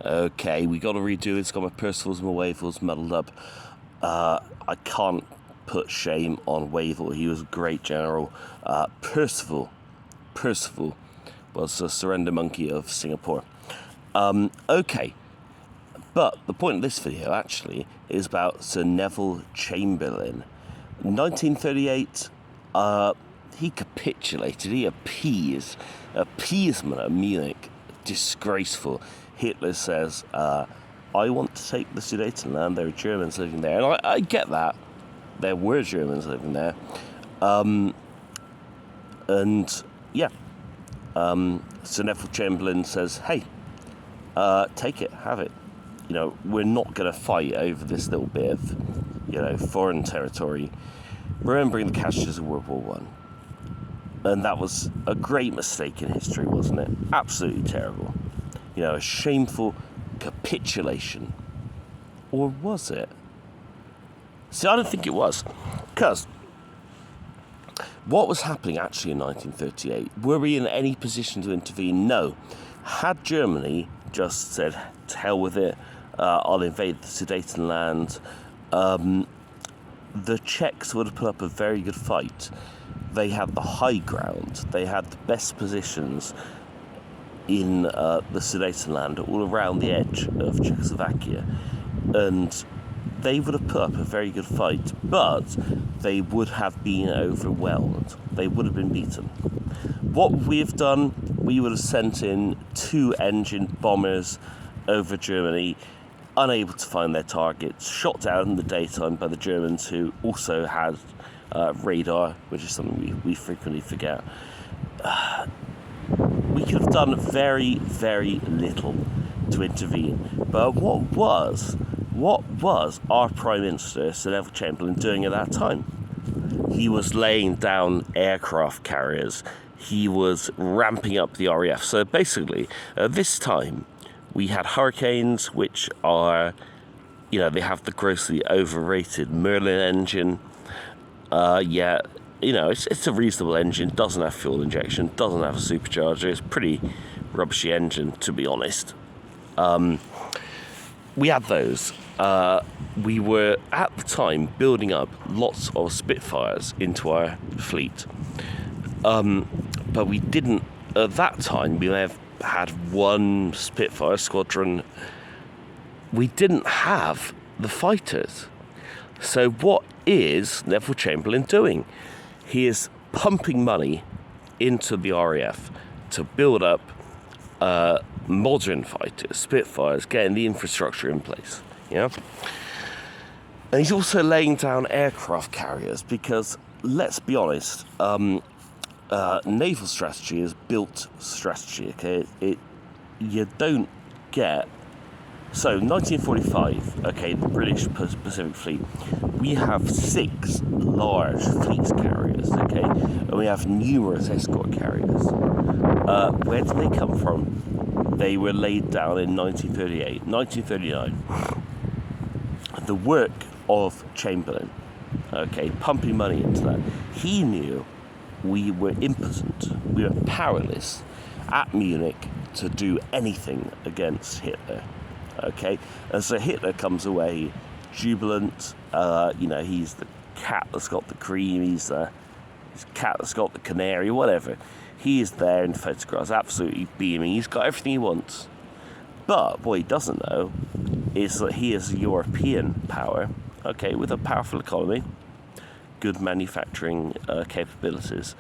Okay, we got to redo it. It's got my Percivals and my Wavels muddled up. I can't put shame on Wavell. He was a great general. Percival was the surrender monkey of Singapore. Okay, but the point of this video actually is about Sir Neville Chamberlain. 1938, he capitulated. He appeasement at Munich. Disgraceful. Hitler says, I want to take the Sudetenland. There are Germans living there. And I get that. There were Germans living there. Sir Neville Chamberlain says, hey, take it, have it. You know, we're not going to fight over this little bit of, foreign territory. Remembering the casualties of World War One. And that was a great mistake in history, wasn't it? Absolutely terrible. A shameful capitulation. Or was it? See, I don't think it was. Because what was happening actually in 1938? Were we in any position to intervene? No. Had Germany just said, to hell with it, I'll invade the Sudetenland, the Czechs would have put up a very good fight. They had the high ground. They had the best positions in the Sudetenland, all around the edge of Czechoslovakia. And they would have put up a very good fight, but they would have been overwhelmed. They would have been beaten. What we've done, we would have sent in 2-engine bombers over Germany, unable to find their targets, shot down in the daytime by the Germans, who also had radar, which is something we frequently forget. We could have done very, very little to intervene. But what was our Prime Minister, Sir Neville Chamberlain, doing at that time? He was laying down aircraft carriers. He was ramping up the RAF. So basically, this time, we had Hurricanes, which are, they have the grossly overrated Merlin engine. It's a reasonable engine, doesn't have fuel injection, doesn't have a supercharger. It's a pretty rubbishy engine, to be honest. We had those. We were, at the time, building up lots of Spitfires into our fleet. But we didn't, at that time, we may have had one Spitfire squadron. We didn't have the fighters. So what is Neville Chamberlain doing? He is pumping money into the RAF to build up modern fighters, Spitfires, getting the infrastructure in place. And he's also laying down aircraft carriers because, let's be honest, naval strategy is built strategy. Okay, you don't get. So 1945, okay, the British Pacific Fleet, we have 6 large fleet carriers, okay, and we have numerous escort carriers. Where did they come from? They were laid down in 1938, 1939. The work of Chamberlain, okay, pumping money into that. He knew we were impotent, we were powerless at Munich to do anything against Hitler. Okay, and so Hitler comes away jubilant. He's the cat that's got the cream. He's the cat that's got the canary, whatever. He is there in photographs, absolutely beaming. He's got everything he wants. But what he doesn't know is that he is a European power, okay, with a powerful economy, good manufacturing capabilities.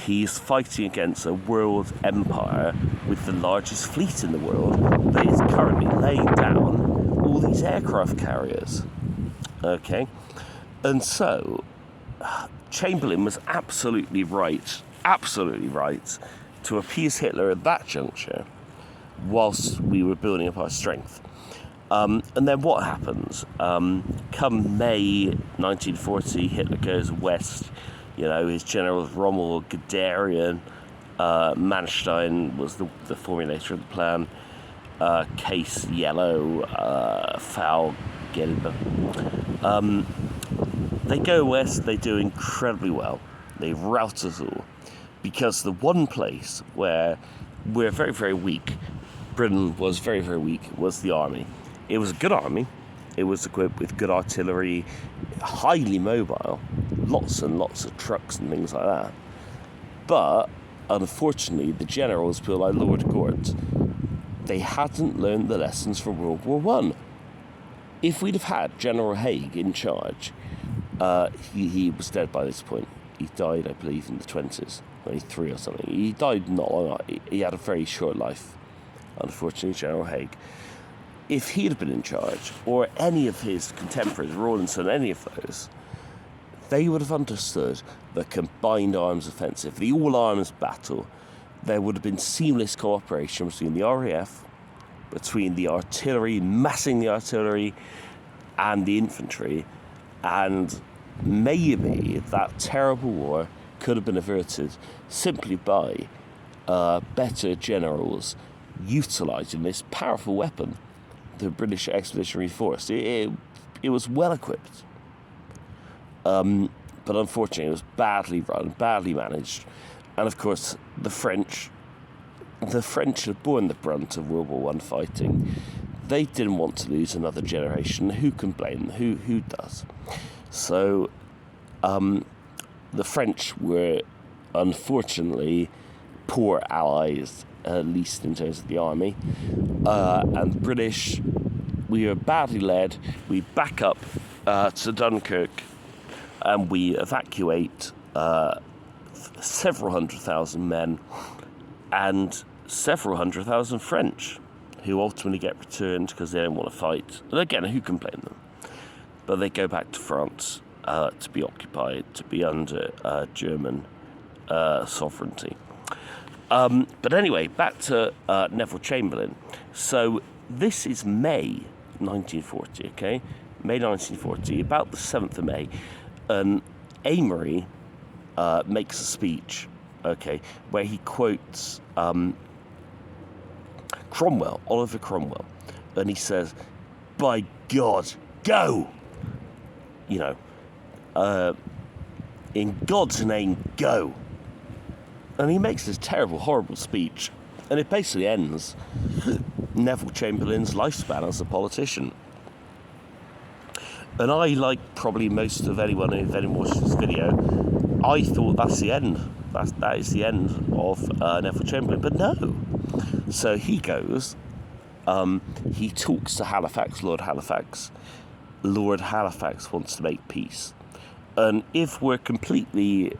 He's fighting against a world empire with the largest fleet in the world that is currently laying down all these aircraft carriers. Okay? And so, Chamberlain was absolutely right to appease Hitler at that juncture whilst we were building up our strength. And then what happens? Come May 1940, Hitler goes west. His generals Rommel, Guderian, Manstein was the formulator of the plan, Case, Yellow, Foul, Gelbe. They go west, they do incredibly well. They rout us all. Because the one place where we're very, very weak Britain was very, very weak was the army. It was a good army. It was equipped with good artillery, highly mobile, lots and lots of trucks and things like that. But unfortunately, the generals, people like Lord Gort, they hadn't learned the lessons from World War One. If we'd have had General Haig in charge, he was dead by this point. He died, I believe, in the 20s, 23 or something. He died not long. He had a very short life, unfortunately, General Haig. If he'd have been in charge, or any of his contemporaries, Rawlinson, any of those, they would have understood the combined arms offensive, the all-arms battle. There would have been seamless cooperation between the RAF, between the artillery, massing the artillery, and the infantry, and maybe that terrible war could have been averted simply by better generals utilising this powerful weapon, the British Expeditionary Force. It was well equipped, but unfortunately it was badly run, badly managed, and of course the French had borne the brunt of World War One fighting. They didn't want to lose another generation. Who can blame them? Who does? So the French were unfortunately poor allies, at least in terms of the army, and the British, we were badly led. We back up to Dunkirk and we evacuate several 100,000 men and several 100,000 French, who ultimately get returned because they don't want to fight. And again, who can blame them? But they go back to France to be occupied, to be under German sovereignty. But anyway, back to Neville Chamberlain. So this is May 1940, okay? May 1940, about the 7th of May, and Amory makes a speech, okay, where he quotes Cromwell, Oliver Cromwell, and he says, "By God, go!" You know, in God's name, go. And he makes this terrible, horrible speech, and it basically ends Neville Chamberlain's lifespan as a politician. And I, like probably most of anyone who watched this video, I thought that's the end. That is the end of Neville Chamberlain, but no. So he goes, he talks to Halifax, Lord Halifax. Lord Halifax wants to make peace. And if we're completely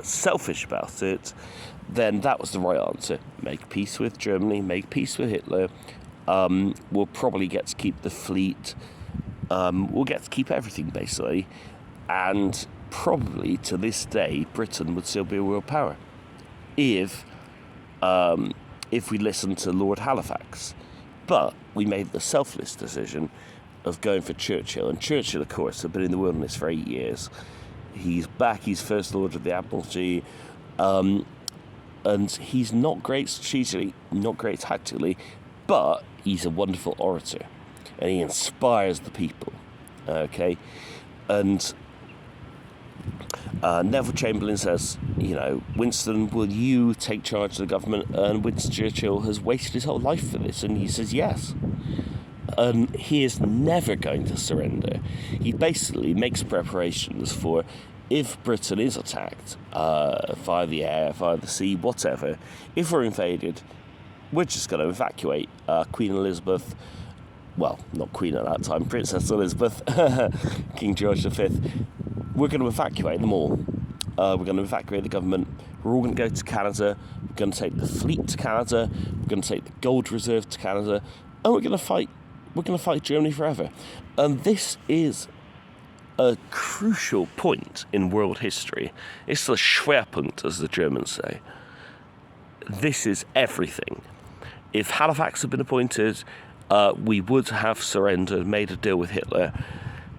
selfish about it, then that was the right answer. Make peace with Germany, make peace with Hitler. We'll probably get to keep the fleet. We'll get to keep everything, basically. And probably to this day, Britain would still be a world power if we listened to Lord Halifax. But we made the selfless decision of going for Churchill. And Churchill, of course, had been in the wilderness for 8 years. He's back, he's First Lord of the Admiralty, and he's not great strategically, not great tactically, but he's a wonderful orator, and he inspires the people, okay? And Neville Chamberlain says, you know, Winston, will you take charge of the government? And Winston Churchill has wasted his whole life for this, and he says yes. And he is never going to surrender. He basically makes preparations for, if Britain is attacked via the air, via the sea, whatever, if we're invaded, we're just going to evacuate Queen Elizabeth, well, not Queen at that time, Princess Elizabeth, King George V. We're going to evacuate them all. We're going to evacuate the government. We're all going to go to Canada. We're going to take the fleet to Canada. We're going to take the gold reserve to Canada. And we're going to fight. We're going to fight Germany forever. And this is a crucial point in world history. It's the Schwerpunkt, as the Germans say. This is everything. If Halifax had been appointed, we would have surrendered, made a deal with Hitler.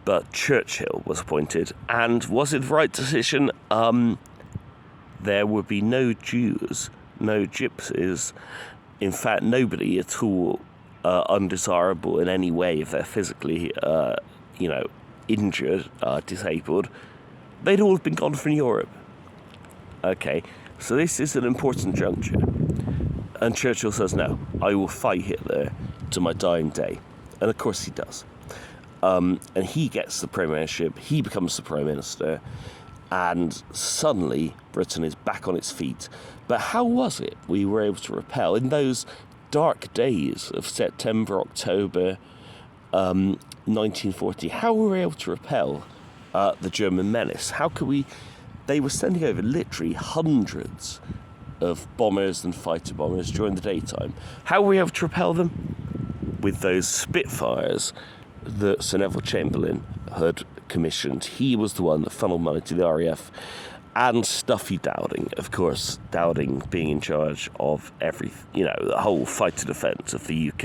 But Churchill was appointed. And was it the right decision? There would be no Jews, no gypsies. In fact, nobody at all undesirable in any way if they're physically, injured, disabled. They'd all have been gone from Europe. Okay, so this is an important juncture. And Churchill says, no, I will fight Hitler to my dying day. And of course he does. And he gets the premiership, he becomes the Prime Minister, and suddenly Britain is back on its feet. But how was it we were able to repel in those dark days of September, October 1940? How were we able to repel the German menace? How could we? They were sending over literally hundreds of bombers and fighter bombers during the daytime. How were we able to repel them? With those Spitfires that Sir Neville Chamberlain had commissioned. He was the one that funneled money to the RAF. And Stuffy Dowding, of course, Dowding being in charge of the whole fighter defence of the UK.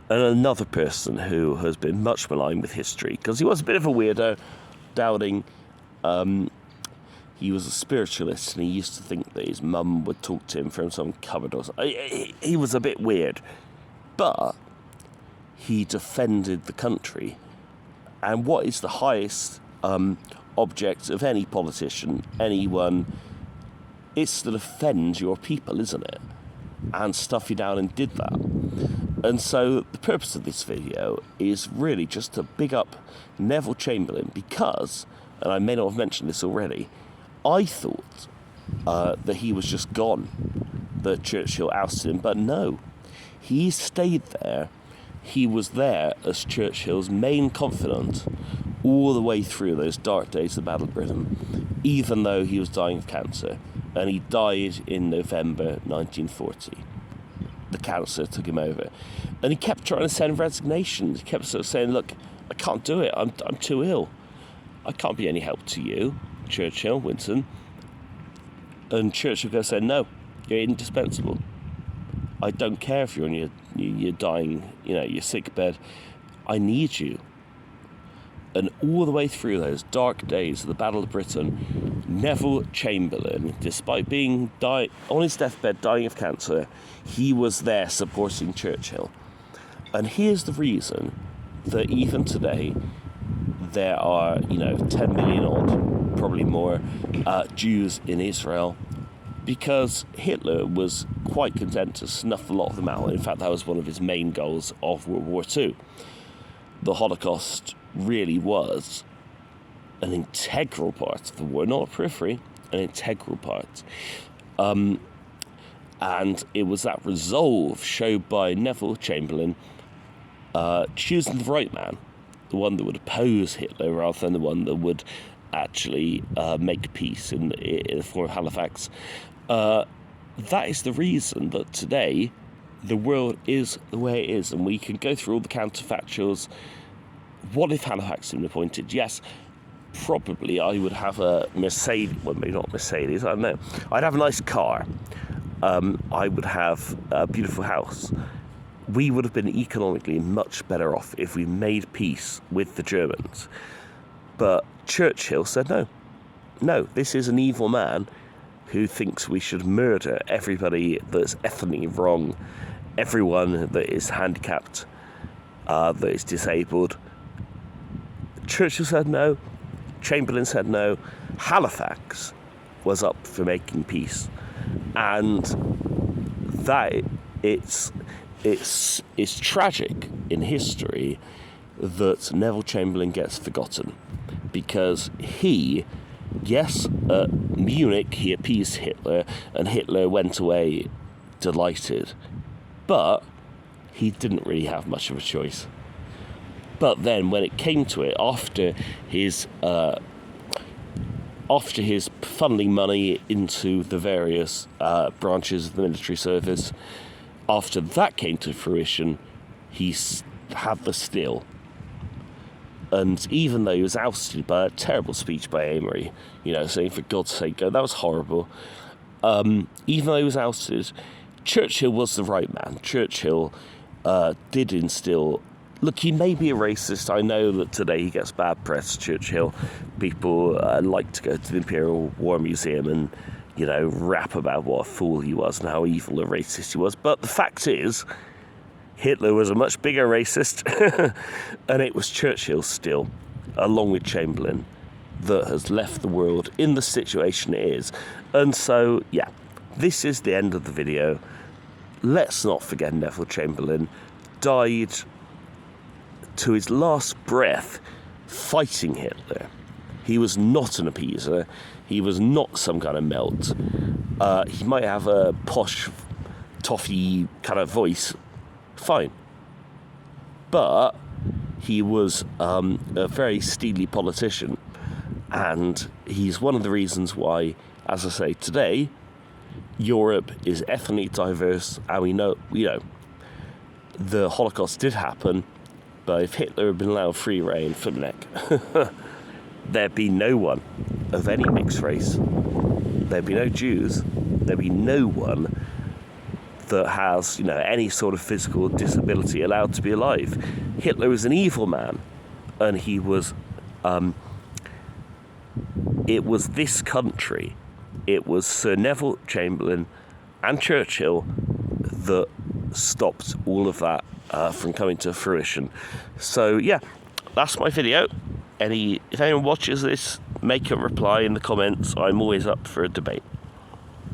And another person who has been much maligned with history, because he was a bit of a weirdo, Dowding. He was a spiritualist, and he used to think that his mum would talk to him from some cupboard or something. He was a bit weird. But he defended the country. And what is the highest object of any politician, anyone? It's to defend your people, isn't it? And Stuffy Dowding did that. And so the purpose of this video is really just to big up Neville Chamberlain, because, and I may not have mentioned this already, I thought that he was just gone, that Churchill ousted him, but no, he stayed there. He was there as Churchill's main confidant all the way through those dark days of the Battle of Britain, even though he was dying of cancer, and he died in November 1940. The cancer took him over, and he kept trying to send resignations. He kept sort of saying, look, I can't do it, I'm too ill, I can't be any help to you, Churchill, Winston. And Churchill goes, saying, no, you're indispensable. I don't care if you're on your dying, your sick bed. I need you. And all the way through those dark days of the Battle of Britain, Neville Chamberlain, despite being on his deathbed dying of cancer, he was there supporting Churchill. And here's the reason that even today there are, 10 million odd, probably more, Jews in Israel, because Hitler was quite content to snuff a lot of them out. In fact, that was one of his main goals of World War II. The Holocaust really was an integral part of the war, not a periphery, an integral part. And it was that resolve showed by Neville Chamberlain choosing the right man, the one that would oppose Hitler rather than the one that would actually make peace in the form of Halifax. That is the reason that today the world is the way it is, and we can go through all the counterfactuals. What if Halifax had been appointed? Yes, probably I would have a Mercedes, well, maybe not Mercedes, I don't know. I'd have a nice car. I would have a beautiful house. We would have been economically much better off if we made peace with the Germans. But Churchill said no. No, this is an evil man who thinks we should murder everybody that's ethnically wrong, everyone that is handicapped, that is disabled. Churchill said no. Chamberlain said no. Halifax was up for making peace. And that it's tragic in history that Neville Chamberlain gets forgotten, because he, yes, at Munich he appeased Hitler and Hitler went away delighted, but he didn't really have much of a choice. But then when it came to it, after his funneling money into the various branches of the military service, after that came to fruition, he had the still. And even though he was ousted by a terrible speech by Amory, saying, for God's sake, go, that was horrible. Even though he was ousted, Churchill was the right man. Churchill did instill... Look, he may be a racist. I know that today he gets bad press, Churchill. People like to go to the Imperial War Museum and, rap about what a fool he was and how evil a racist he was. But the fact is, Hitler was a much bigger racist, and it was Churchill still, along with Chamberlain, that has left the world in the situation it is. And so, yeah, this is the end of the video. let's not forget Neville Chamberlain died to his last breath fighting Hitler. He was not an appeaser. He was not some kind of melt. He might have a posh, toffee kind of voice. Fine. But he was a very steely politician. And he's one of the reasons why, as I say, today, Europe is ethnically diverse. And we know, the Holocaust did happen. But if Hitler had been allowed free reign for the neck, there'd be no one of any mixed race. There'd be no Jews. There'd be no one that has, any sort of physical disability allowed to be alive. Hitler was an evil man, and he was. It was this country. It was Sir Neville Chamberlain and Churchill that stopped all of that from coming to fruition. So yeah, that's my video. If anyone watches this, make a reply in the comments. I'm always up for a debate.